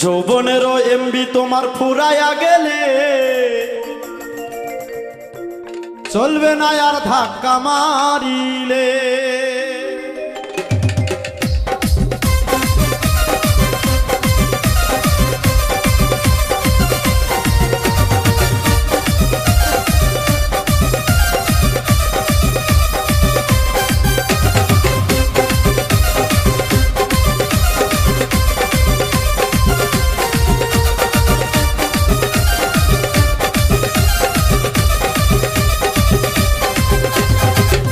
যৌবনেরও MB তোমার ফুরাইয়া গেলে চলবে না আর ধাক্কা মারিলে।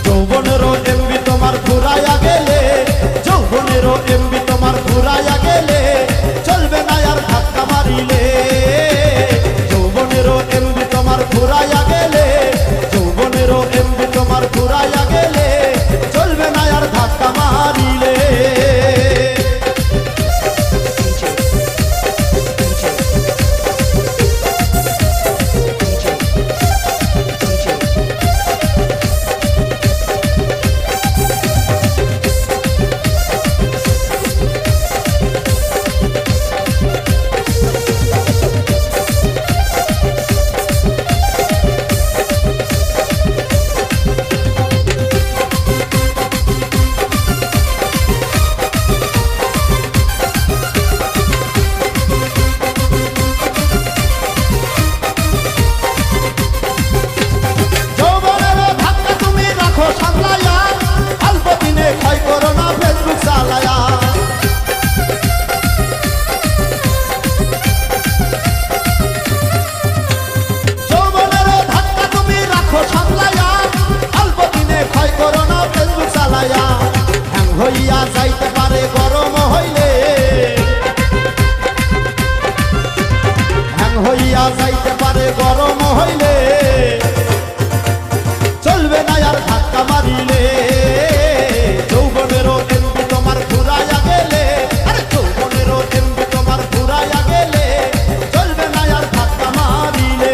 যৌবনেরও এমবি তোমার ফুরাইয়া গেলে, যৌবনেরও এমবি তোমার ফুরাইয়া গেলে চলবে না আর ধাক্কা মারিলে। যৌবনেরও এমবি তোমার ফুরাইয়া গেলে, যৌবনেরও এমবি তোমার ফুরাইয়া গেলে চলবে না আর ধাক্কা মারিলে। হইয়া যাইতে পারে গরম হইলে, হ্যাং হইয়া যাইতে পারে গরম হইলে চলবে না আর ধাক্কা মারিলে। যৌবনেরও এমবি তোমার ফুরাইয়া গেলে, আরে যৌবনেরও এমবি তোমার ফুরাইয়া গেলে চলবে না আর ধাক্কা মারিলে।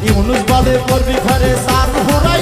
ইউনুস বলে করবি ঘরে সার ঘুরাই